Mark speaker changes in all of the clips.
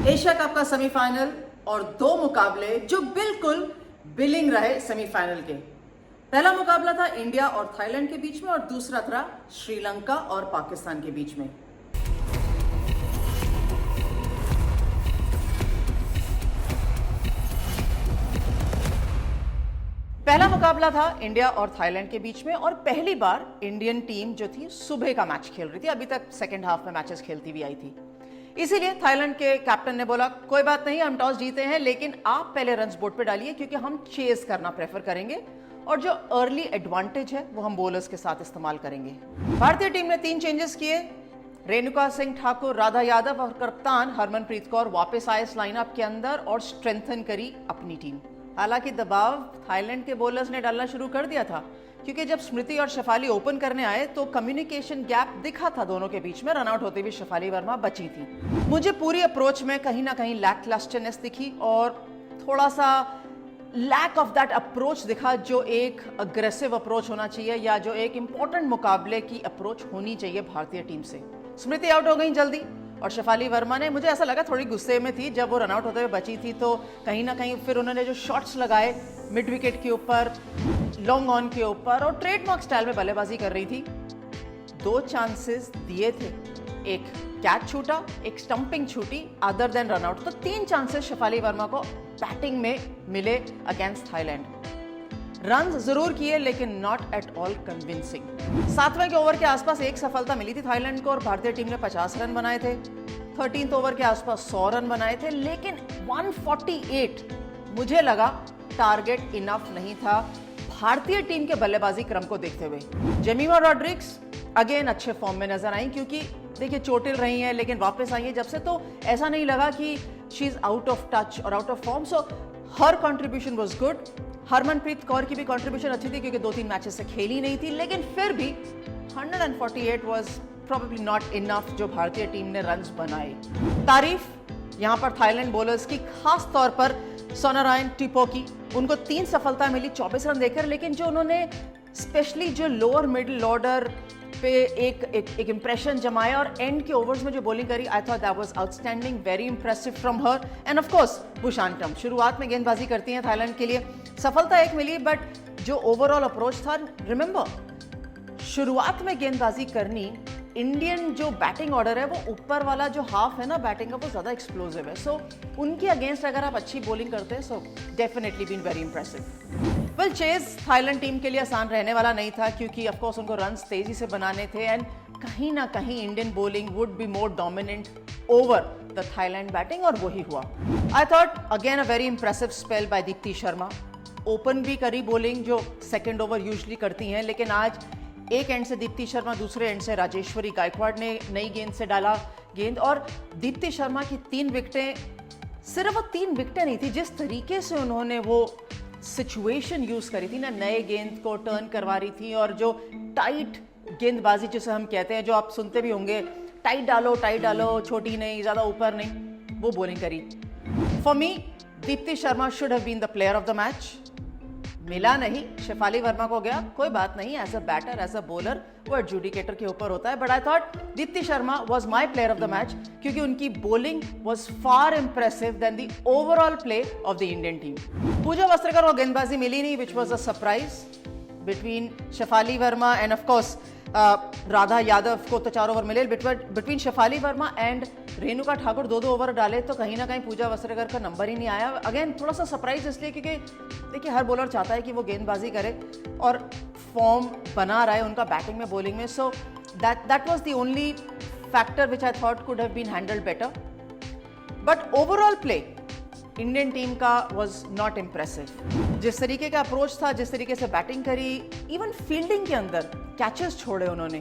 Speaker 1: Asia cup का semifinal और दो मुकाबले जो बिल्कुल बिलिंग रहे सेमीफाइनल के। पहला मुकाबला था इंडिया और थाईलैंड के बीच में और दूसरा था श्रीलंका और पाकिस्तान के बीच में। पहला मुकाबला था इंडिया और थाईलैंड के बीच में और पहली बार इंडियन टीम जो थी सुबह का मैच खेल रही थी। अभी तक सेकेंड हाफ में मैचेस खेलती हुई आई थी। इसीलिए थाईलैंड के कैप्टन ने बोला कोई बात नहीं, हम टॉस जीते हैं लेकिन आप पहले रन्स बोर्ड पे डालिए क्योंकि हम चेस करना प्रेफर करेंगे और जो अर्ली एडवांटेज है वो हम बॉलर्स के साथ इस्तेमाल करेंगे। भारतीय टीम ने 3 चेंजेस किए। रेणुका सिंह ठाकुर, राधा यादव और कप्तान हरमनप्रीत कौर वापस आए इस लाइनअप के अंदर और स्ट्रेंथन करी अपनी टीम। हालांकि दबाव थाईलैंड के बॉलर्स ने डालना शुरू कर दिया था क्योंकि जब स्मृति और शेफाली ओपन करने आए तो कम्युनिकेशन गैप दिखा था दोनों के बीच में। रनआउट होते हुए शेफाली वर्मा बची थी। मुझे पूरी अप्रोच में कहीं ना कहीं लैकलस्टरनेस दिखी और थोड़ा सा लैक ऑफ दैट अप्रोच दिखा जो एक अग्रेसिव अप्रोच होना चाहिए या जो एक इंपॉर्टेंट मुकाबले की अप्रोच होनी चाहिए भारतीय टीम से। स्मृति आउट हो गई जल्दी और शेफाली वर्मा ने, मुझे ऐसा लगा थोड़ी गुस्से में थी जब वो रनआउट होते हुए बची थी, तो कहीं ना कहीं फिर उन्होंने जो शॉट्स लगाए मिड विकेट के ऊपर, लॉन्ग ऑन के ऊपर और ट्रेडमार्क स्टाइल में बल्लेबाजी कर रही थी। 2 चांसेस दिए थे, एक कैच छूटा, एक स्टंपिंग छूटी अदर देन रनआउट, तो 3 चांसेस शेफाली वर्मा को बैटिंग में मिले अगेंस्ट थाईलैंड। रन जरूर किए लेकिन नॉट एट ऑल कन्विंसिंग। 7वें के ओवर के आसपास एक सफलता मिली थी थाईलैंड को और भारतीय टीम ने 50 रन बनाए थे। 13th ओवर के आसपास 100 रन बनाए थे लेकिन 148 मुझे लगा टारगेट इनफ नहीं था भारतीय टीम के बल्लेबाजी क्रम को देखते हुए। जेमिमा रॉड्रिग्स अगेन अच्छे फॉर्म में नजर आई क्योंकि देखिए चोटिल रही हैं लेकिन वापस आई है जब से, तो ऐसा नहीं लगा कि she is out of touch और out of form. So her contribution was good. Harmanpreet Kaur की भी कंट्रीब्यूशन अच्छी थी क्योंकि 2-3 मैचेस से खेली नहीं थी लेकिन फिर भी 148 वाज प्रोबेबली नॉट इनफ जो भारतीय टीम ने रन्स बनाए। तारीफ यहां पर थाईलैंड बॉलर्स की, खास तौर पर सोनारायण टिपोकी। उनको 3 सफलता मिली 24 रन देकर, लेकिन जो उन्होंने स्पेशली जो लोअर मिडिल ऑर्डर पे एक इंप्रेशन जमाया और एंड के ओवर्स में जो बॉलिंग करी, I thought that was outstanding, very impressive from her. And of course बुशांटम शुरुआत में गेंदबाजी करती हैं थाईलैंड के लिए, सफलता एक मिली बट जो ओवरऑल अप्रोच था, रिमेंबर शुरुआत में गेंदबाजी करनी, इंडियन जो बैटिंग ऑर्डर है वो ऊपर वाला जो हाफ है ना बैटिंग का वो ज्यादा एक्सप्लोसिव है। सो उनके अगेंस्ट अगर आप अच्छी बॉलिंग करते हैं so definitely been very impressive. Well, chase Thailand team के लिए आसान रहने वाला नहीं था क्योंकि ऑफ कोर्स उनको रन्स तेजी से बनाने थे एंड कहीं ना कहीं Indian bowling would be more dominant over the Thailand batting और वही हुआ। I thought again a very impressive spell bye Deepti Sharma. Open भी करी बॉलिंग जो सेकेंड ओवर यूजुअली करती हैं, लेकिन आज एक एंड से दीप्ति शर्मा, दूसरे एंड से राजेश्वरी गायकवाड़ ने नई गेंद से डाला गेंद और दीप्ति शर्मा की 3 विकेटें, सिर्फ वो 3 विकेटें नहीं थी, जिस तरीके से उन्होंने वो सिचुएशन यूज करी थी ना, नए गेंद को टर्न करवा रही थी और जो टाइट गेंदबाजी जिसे हम कहते हैं, जो आप सुनते भी होंगे, टाइट डालो, छोटी नहीं, ज्यादा ऊपर नहीं, वो बॉलिंग करी। For me Deepti Sharma should have been the player of the match. मिला नहीं, शेफाली वर्मा को गया, कोई बात नहीं, as a batter as a bowler वो एडजुडिकेटर के ऊपर होता है, but I thought Deepti Sharma was my player of the match क्योंकि उनकी bowling was far impressive than the overall play of the Indian team. Pooja Vastrakar को गेंदबाजी मिली नहीं, which was a surprise between Shafali Verma and of course Radha Yadav को तो 4 ओवर मिले, between Shafali Verma and Renuka Thakur 2-2 over डाले तो कहीं ना कहीं पूजा वस्त्रकर का नंबर ही नहीं आया। अगेन थोड़ा सा सरप्राइज इसलिए क्योंकि देखिए हर बॉलर चाहता है कि वो गेंदबाजी करे और फॉर्म बना रहा है उनका बैटिंग में बॉलिंग में। So that was the only factor which I thought could have been handled better, but overall play Indian team का वाज नॉट इंप्रेसिव। जिस तरीके का अप्रोच था, जिस तरीके से बैटिंग करी, इवन फील्डिंग के अंदर कैचेस छोड़े उन्होंने।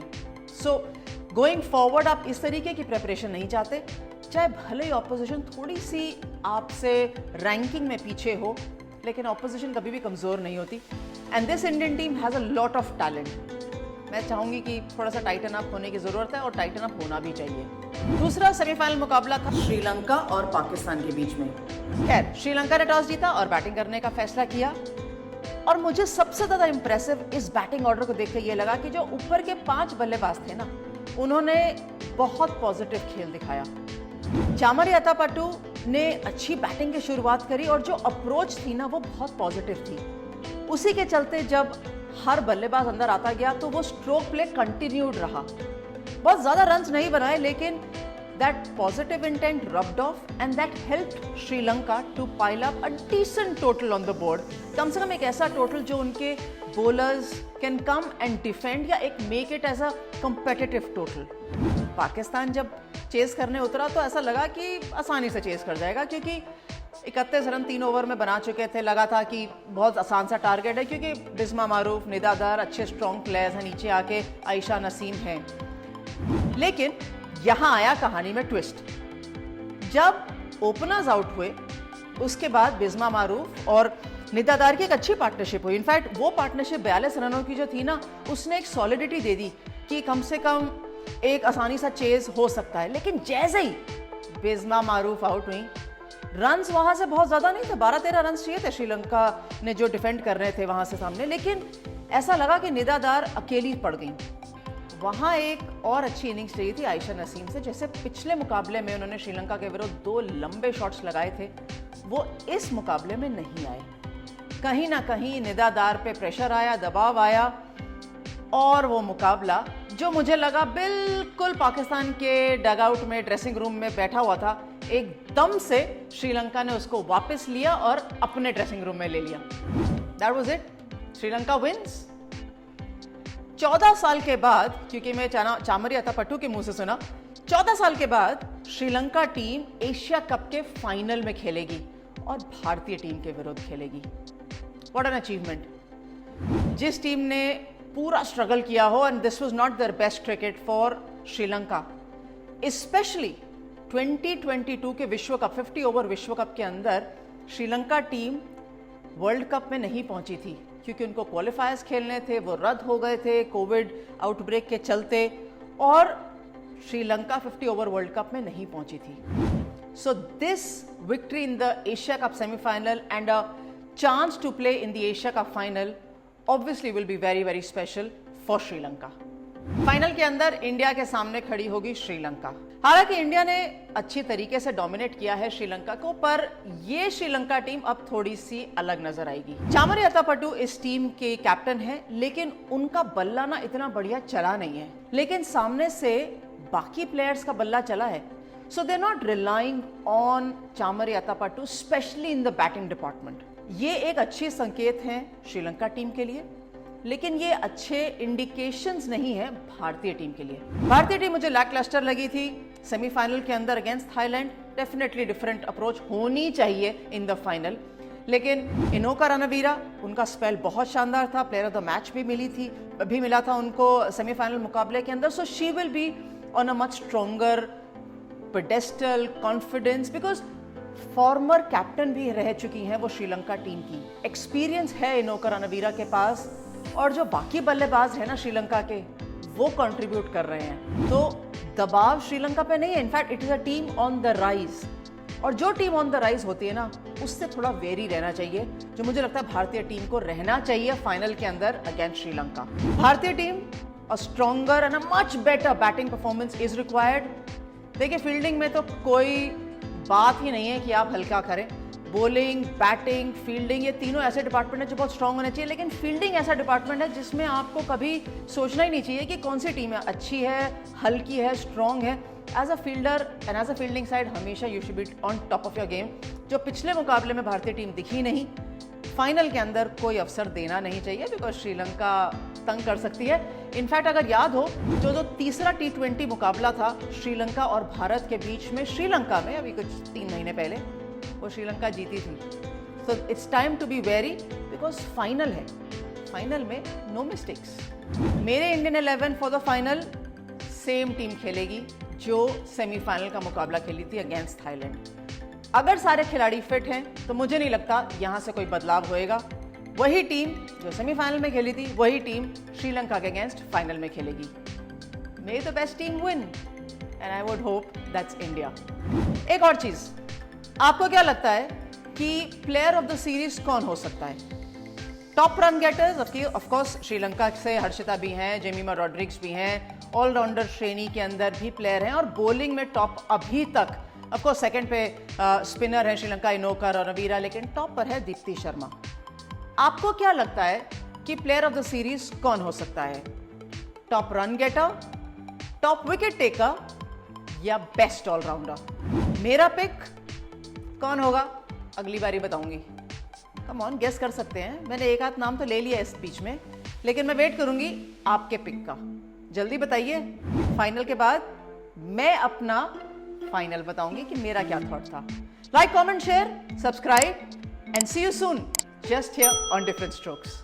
Speaker 1: सो गोइंग फॉरवर्ड आप इस तरीके की प्रेपरेशन नहीं चाहते, चाहे भले ही ऑपोजिशन थोड़ी सी आपसे रैंकिंग में पीछे हो, लेकिन ऑपोजिशन कभी भी कमजोर नहीं होती and this Indian team has a lot of talent. मैं चाहूंगी कि थोड़ा सा टाइटन अप होने की जरूरत है और टाइटन अप होना भी चाहिए। दूसरा सेमीफाइनल मुकाबला था श्रीलंका और पाकिस्तान के बीच में। खैर, श्रीलंका ने टॉस जीता और बैटिंग करने का फैसला किया और मुझे सबसे ज्यादा इंप्रेसिव इस बैटिंग ऑर्डर को देखकर यह लगा कि जो ऊपर के 5 बल्लेबाज थे ना, उन्होंने बहुत पॉजिटिव खेल दिखाया। चामरी अतापट्टू ने अच्छी बैटिंग की शुरुआत करी और जो अप्रोच थी ना वो बहुत पॉजिटिव थी। उसी के चलते जब हर बल्लेबाज अंदर आता गया तो वो स्ट्रोक प्ले कंटिन्यूड रहा। बहुत ज्यादा रन्स नहीं बनाए लेकिन that positive intent rubbed off and that helped Sri Lanka to pile up a decent total on the board. कम से कम एक ऐसा टोटल जो उनके bowlers can come and defend या एक make it as a competitive total. Pakistan जब chess करने उतरा तो ऐसा लगा कि आसानी से चेस कर जाएगा क्योंकि 31 रन 3 ओवर में बना चुके थे। लगा था कि बहुत आसान सा टारगेट है क्योंकि बिस्मा मारूफ, निदा दर अच्छे स्ट्रॉन्ग प्लेयर्स हैं, नीचे आके आयशा नसीम हैं। लेकिन यहां आया कहानी में ट्विस्ट। जब ओपनर्स आउट हुए उसके बाद बिस्मा मारूफ और निदा दर की एक अच्छी पार्टनरशिप हुई। इनफैक्ट वो पार्टनरशिप 42 रनों की जो थी ना उसने एक सॉलिडिटी दे दी कि कम से कम एक आसानी सा चेज हो सकता है। लेकिन जैसे ही बिस्मा मारूफ आउट हुई, रन्स वहां से बहुत ज्यादा नहीं थे, 12-13 रन चाहिए थे श्रीलंका ने जो डिफेंड कर रहे थे वहां से सामने। लेकिन ऐसा लगा कि निदा दर अकेली पड़ गई। वहां एक और अच्छी इनिंग्स चाहिए थी आयशा नसीम से। जैसे पिछले मुकाबले में उन्होंने श्रीलंका के विरुद्ध 2 लंबे शॉट्स लगाए थे, वो इस मुकाबले में नहीं आए। कहीं ना कहीं निदा दर पे प्रेशर आया, दबाव आया और वो मुकाबला जो मुझे लगा बिल्कुल पाकिस्तान के डगआउट में, ड्रेसिंग रूम में बैठा हुआ था, एकदम से श्रीलंका ने उसको वापस लिया और अपने ड्रेसिंग रूम में ले लिया। That was it, Sri Lanka wins. 14 साल के बाद, क्योंकि मैं चामरी अतापट्टू के मुंह से सुना, 14 साल के बाद श्रीलंका टीम एशिया कप के फाइनल में खेलेगी और भारतीय टीम के विरुद्ध खेलेगी। What an achievement. जिस टीम ने पूरा स्ट्रगल किया हो, and this was not their best cricket for Sri Lanka, specially 2022 के विश्व कप, 50 ओवर विश्व कप के अंदर श्रीलंका टीम वर्ल्ड कप में नहीं पहुंची थी क्योंकि उनको क्वालिफायर्स खेलने थे, वो रद्द हो गए थे कोविड आउटब्रेक के चलते, और श्रीलंका 50 ओवर वर्ल्ड कप में नहीं पहुंची थी। So this victory in the Asia cup semifinal and a chance to play in the Asia cup final obviously will be very very special for Sri Lanka. Final के अंदर India के सामने खड़ी होगी श्रीलंका। हालांकि इंडिया ने अच्छी तरीके से डोमिनेट किया है श्रीलंका को, पर ये श्रीलंका टीम अब थोड़ी सी अलग नजर आएगी। चामरी अतापट्टू इस टीम के कैप्टन हैं, लेकिन उनका बल्ला ना इतना बढ़िया चला नहीं है, लेकिन सामने से बाकी प्लेयर्स का बल्ला चला है। So they not relying on Chamari Athapaththu specially in the batting department. ये एक अच्छी संकेत है श्रीलंका टीम के लिए, लेकिन ये अच्छे इंडिकेशंस नहीं है भारतीय टीम के लिए। भारतीय टीम मुझे लैकलस्टर लगी थी सेमीफाइनल के अंदर against Thailand. Definitely different approach होनी चाहिए इन द फाइनल, लेकिन इनोका रणवीरा, उनका स्पेल बहुत शानदार था, प्लेयर ऑफ द मैच भी मिला था उनको सेमीफाइनल मुकाबले के अंदर। So she will be on a much stronger pedestal confidence because former captain भी रह चुकी हैं वो श्रीलंका टीम की। एक्सपीरियंस है इनोका रणवीरा के पास, और जो बाकी बल्लेबाज है ना श्रीलंका के, वो कंट्रीब्यूट कर रहे हैं। तो दबाव श्रीलंका पे नहीं है, in fact it is a team on the rise, और जो टीम ऑन द राइज होती है ना उससे थोड़ा वेरी रहना चाहिए, जो मुझे लगता है भारतीय टीम को रहना चाहिए फाइनल के अंदर अगेंस्ट श्रीलंका। भारतीय team a stronger and a much better batting performance is required. देखिए, फील्डिंग में तो कोई बात ही नहीं है कि आप हल्का करें। बॉलिंग, बैटिंग, फील्डिंग, ये तीनों ऐसे डिपार्टमेंट है जो बहुत स्ट्रांग होने चाहिए, लेकिन फील्डिंग ऐसा डिपार्टमेंट है जिसमें आपको कभी सोचना ही नहीं चाहिए कि कौन सी टीम है अच्छी है, हल्की है, स्ट्रांग है। As a fielder and as a fielding side हमेशा you should be on top of your game, जो पिछले मुकाबले में भारतीय टीम दिखी नहीं। फाइनल के अंदर कोई अवसर देना नहीं चाहिए बिकॉज श्रीलंका तंग कर सकती है। इनफैक्ट अगर याद हो, जो तीसरा T20 मुकाबला था श्रीलंका और भारत के बीच में, श्रीलंका में अभी कुछ 3 महीने पहले, वो श्रीलंका जीती थी। So it's time to be very because final है, फाइनल में नो मिस्टेक्स। मेरे Indian 11 for the final same team खेलेगी जो सेमीफाइनल का मुकाबला खेली थी अगेंस्ट थाईलैंड। अगर सारे खिलाड़ी फिट हैं तो मुझे नहीं लगता यहां से कोई बदलाव होएगा। वही टीम जो सेमीफाइनल में खेली थी, वही टीम श्रीलंका के अगेंस्ट फाइनल में खेलेगी। मे the best team win and I would hope that's India. एक और चीज, आपको क्या लगता है कि प्लेयर ऑफ द सीरीज कौन हो सकता है? Top run getters of course Sri Lanka से हर्षिता भी हैं, जेमिमा रॉड्रिग्स भी हैं, ऑलराउंडर श्रेणी के अंदर भी प्लेयर हैं, और बॉलिंग में टॉप अभी तक ऑफ कोर्स सेकंड पे स्पिनर है श्रीलंका इनोकर और नवीरा, लेकिन टॉप पर है दीप्ति शर्मा। आपको क्या लगता है कि प्लेयर ऑफ द सीरीज कौन हो सकता है? Top run getter, top wicket taker या बेस्ट ऑलराउंडर? मेरा पिक कौन होगा अगली बारी बताऊंगी। कम ऑन, गेस कर सकते हैं। मैंने एक आध नाम तो ले लिया इस बीच में, लेकिन मैं वेट करूंगी आपके पिक का। जल्दी बताइए। फाइनल के बाद मैं अपना फाइनल बताऊंगी कि मेरा क्या थॉट था। Like, comment, share, subscribe and see you soon just here on different strokes.